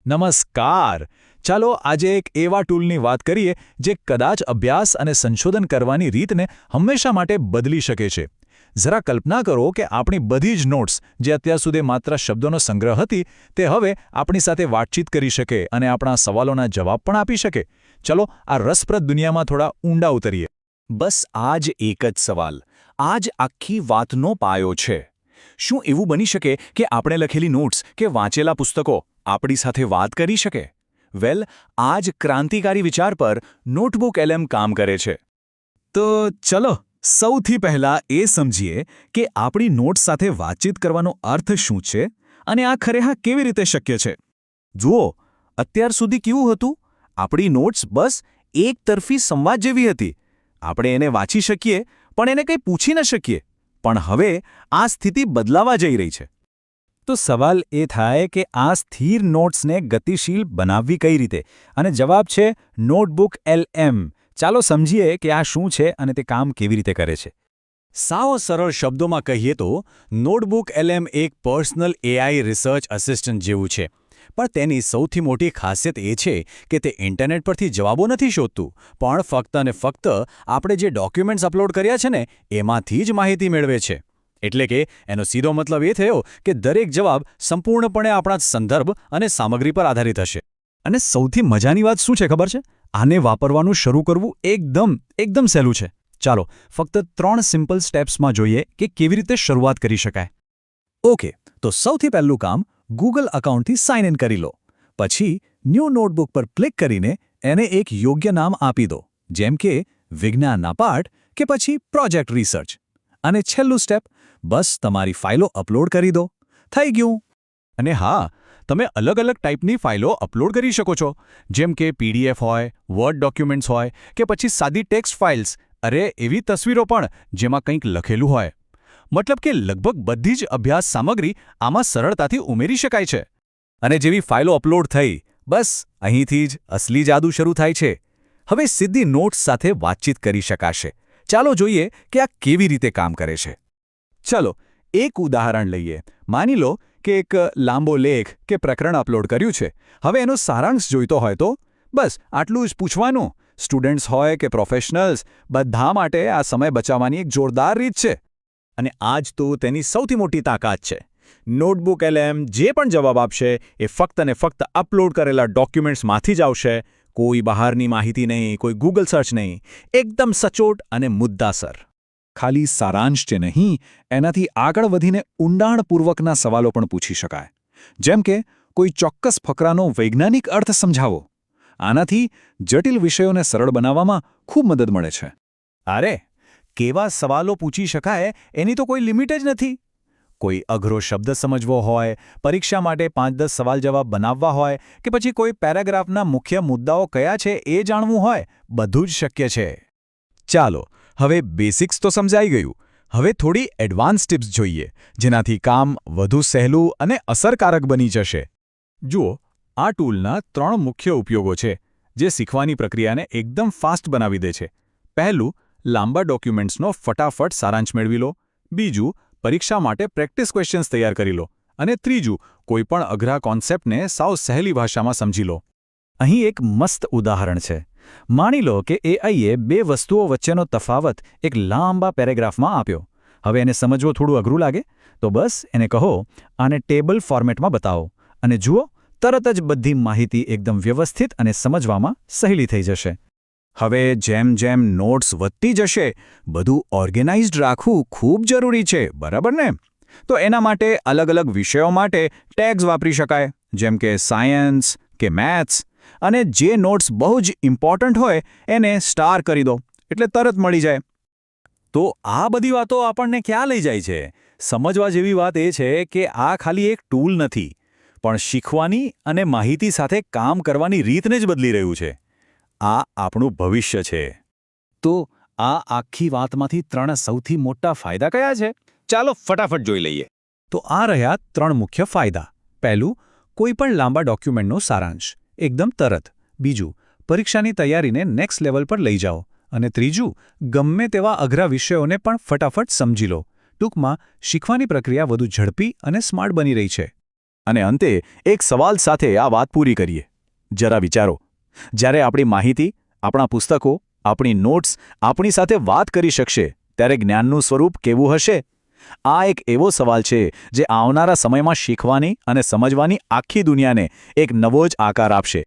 નમસ્કાર. ચાલો આજે એક એવા ટૂલની વાત કરીએ જે કદાચ અભ્યાસ અને સંશોધન કરવાની રીતને હંમેશા માટે બદલી શકે છે. જરા કલ્પના કરો કે આપણી બધી જ નોટ્સ જે અત્યાર સુધી માત્ર શબ્દોનો સંગ્રહ હતી તે હવે આપણી સાથે વાતચીત કરી શકે અને આપણા સવાલોના જવાબ પણ આપી શકે. ચલો આ રસપ્રદ દુનિયામાં થોડા ઊંડા ઉતરીએ. બસ આ જ એક જ સવાલ, આ જ આખી વાતનો પાયો છે. શું એવું બની શકે કે આપણે લખેલી નોટ્સ કે વાંચેલા પુસ્તકો આપણી સાથે વાત કરી શકે? વેલ, આ જ ક્રાંતિકારી વિચાર પર નોટબુક એલએમ કામ કરે છે. તો ચલો સૌથી પહેલા એ સમજીએ કે આપણી નોટ્સ સાથે વાતચીત કરવાનો અર્થ શું છે અને આ ખરેખર કેવી રીતે શક્ય છે. જુઓ, અત્યાર સુધી કેવું હતું? આપણી નોટ્સ બસ એકતરફી સંવાદ જેવી હતી. આપણે એને વાંચી શકીએ પણ એને કંઈ પૂછી ન શકીએ. પણ હવે આ સ્થિતિ બદલાવા જઈ રહી છે. તો સવાલ એ થાય કે આ સ્થિર નોટ્સને ગતિશીલ બનાવવી કઈ રીતે, અને જવાબ છે નોટબુક એલએમ. ચાલો સમજીએ કે આ શું છે અને તે કામ કેવી રીતે કરે છે. સાવ સરળ શબ્દોમાં કહીએ તો નોટબુક એલએમ એક પર્સનલ એઆઈ રિસર્ચ આસિસ્ટન્ટ જેવું છે. પણ તેની સૌથી મોટી ખાસિયત એ છે કે તે ઇન્ટરનેટ પરથી જવાબો નથી શોધતું, પણ ફક્ત અને ફક્ત આપણે જે ડોક્યુમેન્ટ્સ અપલોડ કર્યા છે ને એમાંથી જ માહિતી મેળવે છે. એટલે કે એનો સીધો મતલબ એ થયો કે દરેક જવાબ સંપૂર્ણપણે આપણા સંદર્ભ અને સામગ્રી પર આધારિત હશે. અને સૌથી મજાની વાત શું છે ખબર છે? આને વાપરવાનું શરૂ કરવું એકદમ સહેલું છે. ચાલો ફક્ત 3 સિમ્પલ સ્ટેપ્સમાં જોઈએ કે કેવી રીતે શરૂઆત કરી શકાય. ઓકે, તો સૌથી પહેલું કામ ગૂગલ એકાઉન્ટથી સાઇન ઇન કરી લો. પછી ન્યૂ નોટબુક પર ક્લિક કરીને એને એક યોગ્ય નામ આપી દો, જેમ કે વિજ્ઞાનના પાઠ કે પછી પ્રોજેક્ટ રિસર્ચ. અને છેલ્લું સ્ટેપ, બસ તમારી ફાઇલો અપલોડ કરી દો. થઈ ગયું. અને હા, તમે અલગ અલગ ટાઈપની ફાઇલો અપલોડ કરી શકો છો, જેમ કે પીડીએફ હોય, વર્ડ ડોક્યુમેન્ટ્સ હોય કે પછી સાદી ટેક્સ્ટ ફાઇલ્સ. અરે એવી તસવીરો પણ જેમાં કંઈક લખેલું હોય. મતલબ કે લગભગ બધી જ અભ્યાસ સામગ્રી આમાં સરળતાથી ઉમેરી શકાય છે. અને જેવી ફાઇલો અપલોડ થઈ, બસ અહીંથી જ અસલી જાદુ શરૂ થાય છે. હવે સીધી નોટ્સ સાથે વાતચીત કરી શકાશે. ચાલો જોઈએ કે આ કેવી રીતે કામ કરે છે. ચલો એક ઉદાહરણ લઈએ. માની લો કે એક લાંબો લેખ કે પ્રકરણ અપલોડ કર્યું છે. હવે એનો સારાંશ જોઈતો હોય તો બસ આટલું જ પૂછવાનું. સ્ટુડન્ટ્સ હોય કે પ્રોફેશનલ્સ, બધા માટે આ સમય બચાવવાની એક જોરદાર રીત છે. અને આ જ તો તેની સૌથી મોટી તાકાત છે. નોટબુક એલએમ જે પણ જવાબ આપશે એ ફક્ત અને ફક્ત અપલોડ કરેલા ડોક્યુમેન્ટ્સમાંથી જ આવશે. કોઈ બહારની માહિતી નહીં, કોઈ ગૂગલ સર્ચ નહીં. એકદમ સચોટ અને મુદ્દાસર. ખાલી સારાંશ જ નહીં, એનાથી આગળ વધીને ઊંડાણપૂર્વકના સવાલો પણ પૂછી શકાય. જેમ કે કોઈ ચોક્કસ ફકરાનો વૈજ્ઞાનિક અર્થ સમજાવો. આનાથી જટિલ વિષયોને સરળ બનાવવામાં ખૂબ મદદ મળે છે. અરે, કેવા સવાલો પૂછી શકાય એની તો કોઈ લિમિટ જ નથી. કોઈ અઘરો શબ્દ સમજવો હોય, પરીક્ષા માટે 5-10 સવાલ જવાબ બનાવવા હોય કે પછી કોઈ પેરેગ્રાફના મુખ્ય મુદ્દાઓ કયા છે એ જાણવું હોય, બધું જ શક્ય છે. ચાલો હવે બેસિક્સ તો સમજાઈ ગયું. હવે થોડી એડવાન્સ ટિપ્સ જોઈએ, જેનાથી કામ વધુ સહેલું અને અસરકારક બની જશે. જુઓ, આ ટૂલના 3 મુખ્ય ઉપયોગો છે જે શીખવાની પ્રક્રિયાને એકદમ ફાસ્ટ બનાવી દે છે. પહેલું, લાંબા ડોક્યુમેન્ટ્સનો ફટાફટ સારાંશ મેળવી લો. બીજું, પરીક્ષા માટે પ્રેક્ટિસ ક્વેશ્ચન્સ તૈયાર કરી લો. અને ત્રીજું, કોઈપણ અઘરા કોન્સેપ્ટને સાવ સહેલી ભાષામાં સમજી લો. અહીં એક મસ્ત ઉદાહરણ છે. માની લો કે એઆઈએ 2 વસ્તુઓ વચ્ચેનો તફાવત એક લાંબા પેરેગ્રાફમાં આપ્યો. હવે એને સમજવો થોડું અઘરું લાગે તો બસ એને કહો, આને ટેબલ ફોર્મેટમાં બતાવો, અને જુઓ તરત જ બધી માહિતી એકદમ વ્યવસ્થિત અને સમજવામાં સહેલી થઈ જશે. હવે જેમ જેમ નોટ્સ વધતી જશે, બધું ઓર્ગેનાઇઝ્ડ રાખવું ખૂબ જરૂરી છે, બરાબર ને? તો એના માટે અલગ અલગ વિષયો માટે ટેગ્સ વાપરી શકાય, જેમ કે સાયન્સ કે મેથ્સ. અને જે નોટ્સ બહુ જ ઇમ્પોર્ટન્ટ હોય એને સ્ટાર કરી દો, એટલે તરત મળી જાય. તો આ બધી વાતો આપણને ક્યાં લઈ જાય છે? સમજવા જેવી વાત એ છે કે આ ખાલી એક ટૂલ નથી, પણ શીખવાની અને માહિતી સાથે કામ કરવાની રીતને જ બદલી રહ્યું છે. આ આપણું ભવિષ્ય છે. તો આ આખી વાતમાંથી 3 સૌથી મોટા ફાયદા કયા છે? ચાલો ફટાફટ જોઈ લઈએ. તો આ રહ્યા 3 મુખ્ય ફાયદા. પહેલું, કોઈપણ લાંબા ડોક્યુમેન્ટનો સારાંશ એકદમ તરત. બીજું, પરીક્ષાની તૈયારીને નેક્સ્ટ લેવલ પર લઈ જાઓ. અને ત્રીજું, ગમે તેવા અઘરા વિષયોને પણ ફટાફટ સમજી લો. ટૂંકમાં શીખવાની પ્રક્રિયા વધુ ઝડપી અને સ્માર્ટ બની રહી છે. અને અંતે એક સવાલ સાથે આ વાત પૂરી કરીએ. જરા વિચારો, જ્યારે આપણી માહિતી, આપણા પુસ્તકો, આપણી નોટ્સ આપણી સાથે વાત કરી શકશે ત્યારે જ્ઞાનનું સ્વરૂપ કેવું હશે? આ એક એવો સવાલ છે જે આવનારા સમયમાં શીખવાની અને સમજવાની આખી દુનિયાને એક નવો જ આકાર આપશે.